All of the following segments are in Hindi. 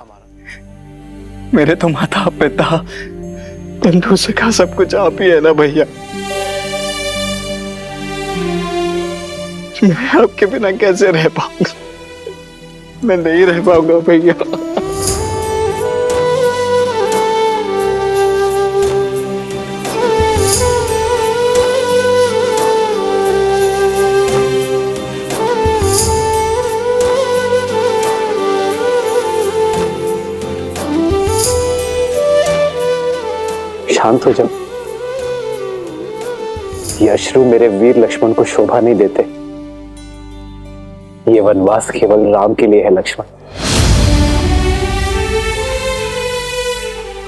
हमारा। मेरे तो माता पिता बंधु सखा सब कुछ आप ही है ना भैया। मैं आपके बिना कैसे रह पाऊंगा? मैं नहीं रह पाऊंगा भैया। शांत हो जाओ। ये अश्रु मेरे वीर लक्ष्मण को शोभा नहीं देते। ये वनवास केवल राम के लिए है लक्ष्मण।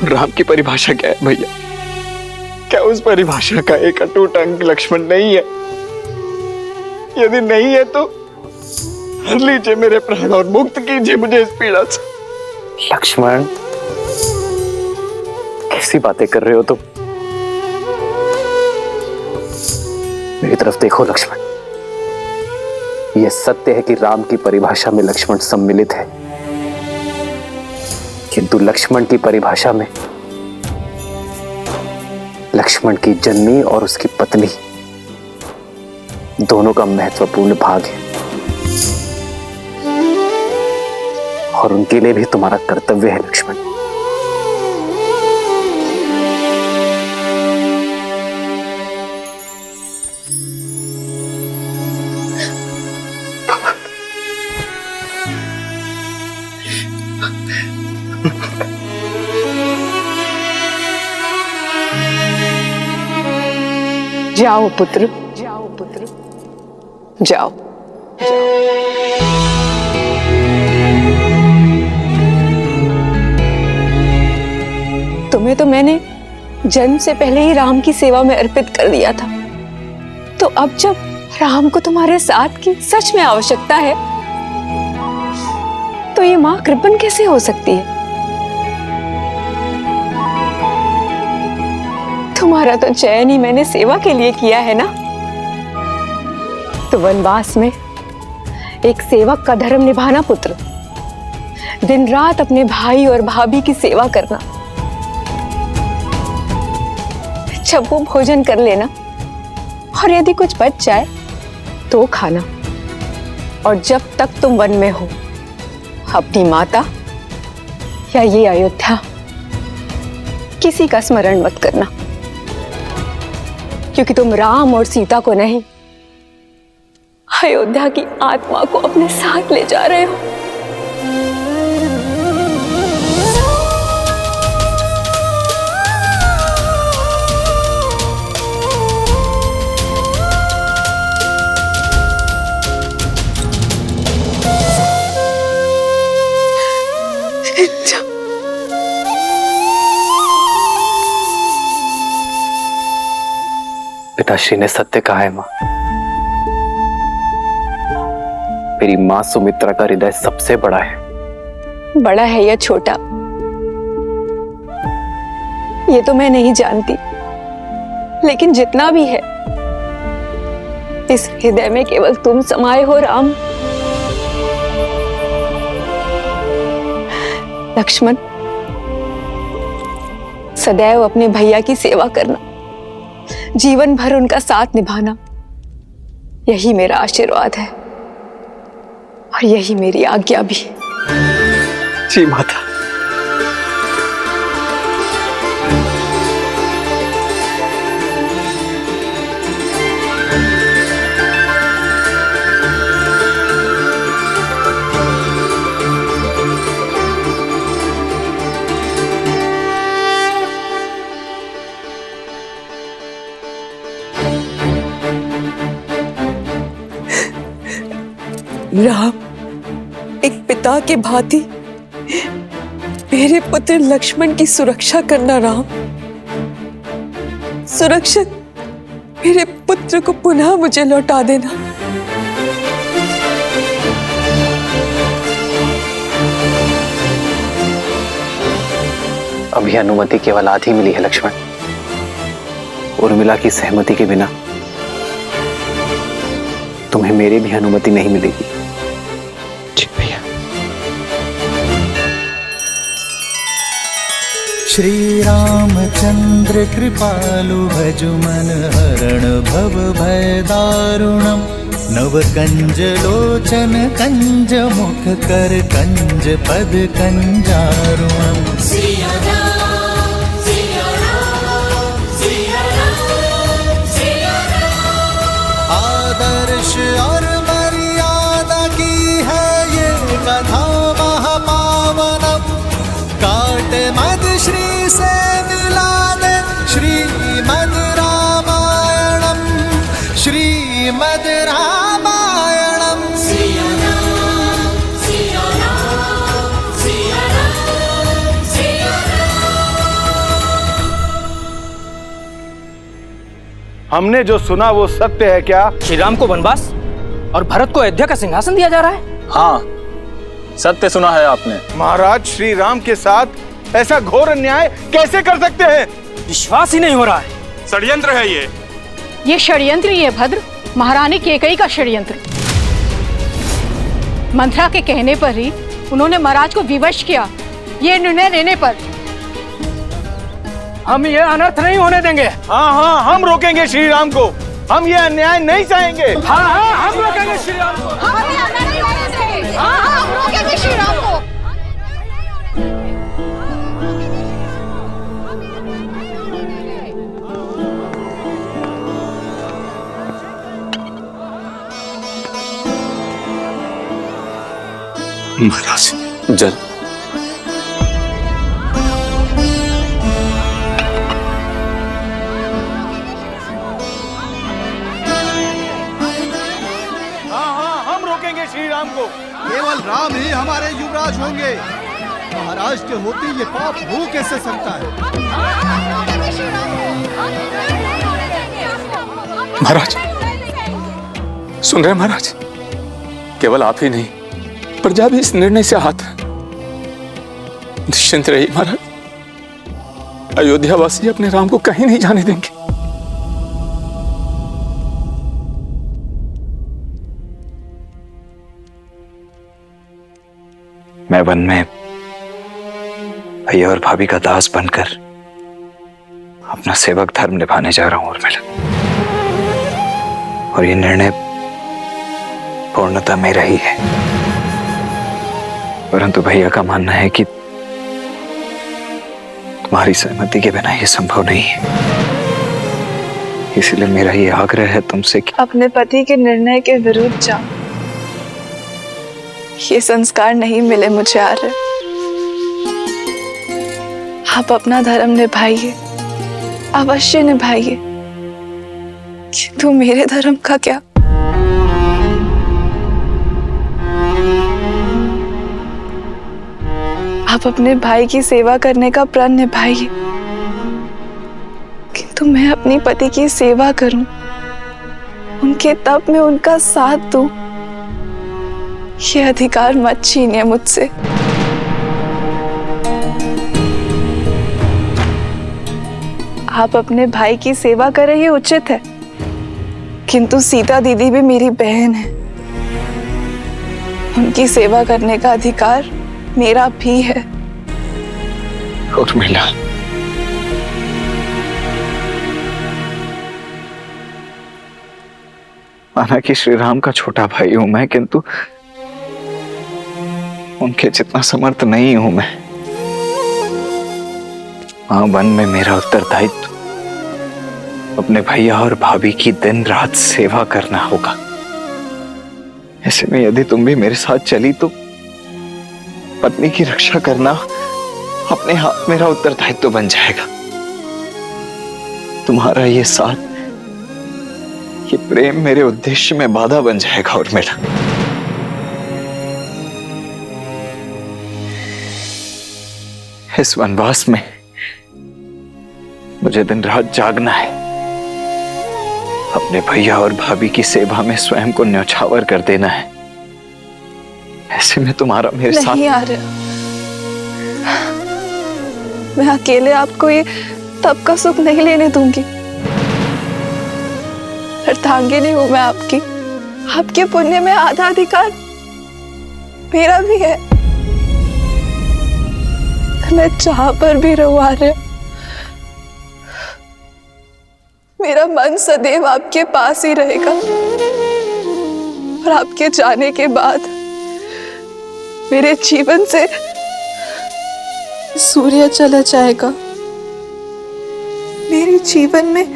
राम की परिभाषा क्या है भैया? क्या उस परिभाषा का एक अटूट अंग लक्ष्मण नहीं है? यदि नहीं है तो हर लीजिए मेरे प्राण और मुक्त कीजिए मुझे इस पीड़ा से। लक्ष्मण, कैसी बातें कर रहे हो तुम? मेरी तरफ देखो लक्ष्मण। यह सत्य है कि राम की परिभाषा में लक्ष्मण सम्मिलित है, किंतु लक्ष्मण की परिभाषा में लक्ष्मण की जननी और उसकी पत्नी दोनों का महत्वपूर्ण भाग है, और उनके लिए भी तुम्हारा कर्तव्य है लक्ष्मण। जाओ पुत्र, जाओ पुत्र, जाओ। तुम्हें तो मैंने जन्म से पहले ही राम की सेवा में अर्पित कर दिया था, तो अब जब राम को तुम्हारे साथ की सच में आवश्यकता है, तो ये मां कृपण कैसे हो सकती है? तुम्हारा तो चयन ही मैंने सेवा के लिए किया है ना। तो वनवास में एक सेवक का धर्म निभाना पुत्र, दिन रात अपने भाई और भाभी की सेवा करना, जब वो भोजन कर लेना और यदि कुछ बच जाए तो खाना, और जब तक तुम वन में हो अपनी माता या ये अयोध्या किसी का स्मरण मत करना, क्योंकि तुम राम और सीता को नहीं, अयोध्या की आत्मा को अपने साथ ले जा रहे हो। पिताश्री ने सत्य कहा है मां। मेरी मां सुमित्रा का हृदय सबसे बड़ा है। बड़ा है या छोटा, ये तो मैं नहीं जानती, लेकिन जितना भी है, इस हृदय में केवल तुम समाये हो राम। लक्ष्मण, सदैव अपने भैया की सेवा करना, जीवन भर उनका साथ निभाना, यही मेरा आशीर्वाद है और यही मेरी आज्ञा भी। जी माता। राम, एक पिता के भांति मेरे पुत्र लक्ष्मण की सुरक्षा करना राम। सुरक्षित मेरे पुत्र को पुनः मुझे लौटा देना। अभी अनुमति केवल आधी मिली है लक्ष्मण। उर्मिला की सहमति के बिना तुम्हें मेरी भी अनुमति नहीं मिलेगी। जी भैया। श्री रामचंद्र कृपालु भजु मन हरण भव भय दारुणम नव कंज लोचन कंज मुख कर कंज पद कंजारुणम। आदर्श और मर्यादा की है ये कथा महापावनम काट मद श्री से मिला दे श्रीमद् रामायणम श्रीमद् रामायणम। हमने जो सुना वो सत्य है क्या? श्री राम को वनवास और भरत को अयोध्या का सिंहासन दिया जा रहा है? हाँ, सत्य सुना है आपने। महाराज श्री राम के साथ ऐसा घोर अन्याय कैसे कर सकते हैं? विश्वास ही नहीं हो रहा है। षड्यंत्र है ये षड्यंत्र ही है भद्र, महारानी केकई का षड्यंत्र। मंत्रा के कहने पर ही उन्होंने महाराज को विवश किया। ये निर्णय लेने पर हम ये अनर्थ नहीं होने देंगे। हाँ हाँ, हम रोकेंगे श्री राम को। हम ये अन्याय नहीं सहेंगे। हाँ हाँ, हम रोकेंगे श्री राम को। हम रोकेंगे श्री राम को। महाराज जल। श्री राम को। केवल राम ही हमारे युवराज होंगे। महाराज के होते ये पाप हो कैसे सकता है? महाराज सुन रहे महाराज, केवल आप ही नहीं प्रजा भी इस निर्णय से आहत है। निश्चिंत रहिए महाराज, अयोध्यावासी अपने राम को कहीं नहीं जाने देंगे। मैं वन में भैया और भाभी का दास बनकर अपना सेवक धर्म निभाने जा रहा हूं उर्मिला, और ये निर्णय पूर्णतः मेरा ही है। परंतु भैया का मानना है कि तुम्हारी सहमति के बिना ये संभव नहीं है। इसलिए मेरा ये आग्रह है तुमसे कि अपने पति के निर्णय के विरुद्ध जाओ। ये संस्कार नहीं मिले मुझे आर्य। आप अपना धर्म निभाइए, अवश्य निभाइए, किंतु मेरे धर्म का क्या? आप अपने भाई की सेवा करने का प्रण निभाइए, किंतु मैं अपनी पति की सेवा करूं, उनके तप में उनका साथ दूं, ये अधिकार मत छीनिए मुझसे। आप अपने भाई की सेवा करें ये उचित है, किंतु सीता दीदी भी मेरी बहन है। उनकी सेवा करने का अधिकार मेरा भी है। उर्मिला, माना कि श्री राम का छोटा भाई हूं मैं, किंतु उनके जितना समर्थ नहीं हूं मैं। वहां वन में मेरा उत्तरदायित्व अपने भैया और भाभी की दिन रात सेवा करना होगा। ऐसे में यदि तुम भी मेरे साथ चली तो पत्नी की रक्षा करना अपने हाथ मेरा उत्तरदायित्व बन जाएगा। तुम्हारा ये साथ, ये प्रेम मेरे उद्देश्य में बाधा बन जाएगा। और मेरा इस वनवास में मुझे दिन रात जागना है, अपने भैया और भाभी की सेवा में स्वयं को न्यौछावर कर देना है। ऐसे में तुम्हारा मेरे साथ नहीं आ रहा। मैं अकेले आपको ये तब का सुख नहीं लेने दूंगी। अर्धांगिनी हूं मैं आपकी। आपके पुण्य में आधा अधिकार मेरा भी है। मैं जहां पर भी रहूं आर्य, मेरा मन सदैव आपके पास ही रहेगा। और आपके जाने के बाद मेरे जीवन से सूर्य चला जाएगा। मेरे जीवन में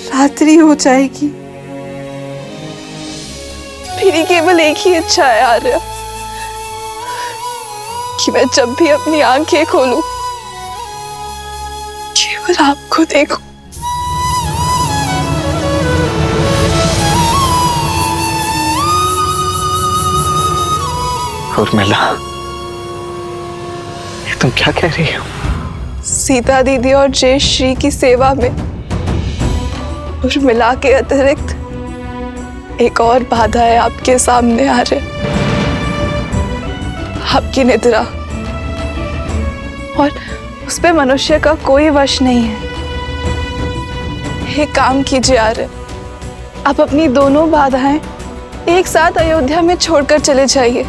रात्रि हो जाएगी। मेरी केवल एक ही इच्छा है आर्य, कि मैं जब भी अपनी आंखें खोलूं केवल आपको देखूं। उर्मिला, ये तुम क्या कह रही हो? सीता दीदी और जयश्री की सेवा में उर्मिला के अतिरिक्त एक और बाधा है आपके सामने आ रहे, आपकी निद्रा, और उस पे मनुष्य का कोई वश नहीं है। एक काम कीजिए आर्य, आप अपनी दोनों बाधाएं एक साथ अयोध्या में छोड़कर चले जाइए।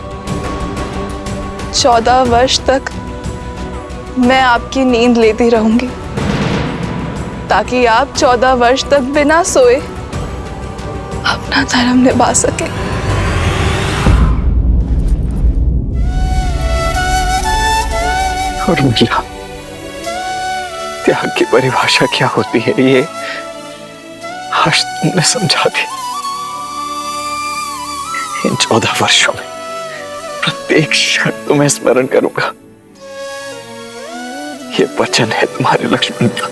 14 वर्ष तक मैं आपकी नींद लेती रहूंगी, ताकि आप 14 वर्ष तक बिना सोए अपना धर्म निभा सके। उर्मिला, त्याग की परिभाषा क्या होती है ये आज तुमने समझा दी। इन 14 वर्षों में प्रत्येक क्षण तुम्हें स्मरण करूंगा, ये वचन है तुम्हारे लक्ष्मण का।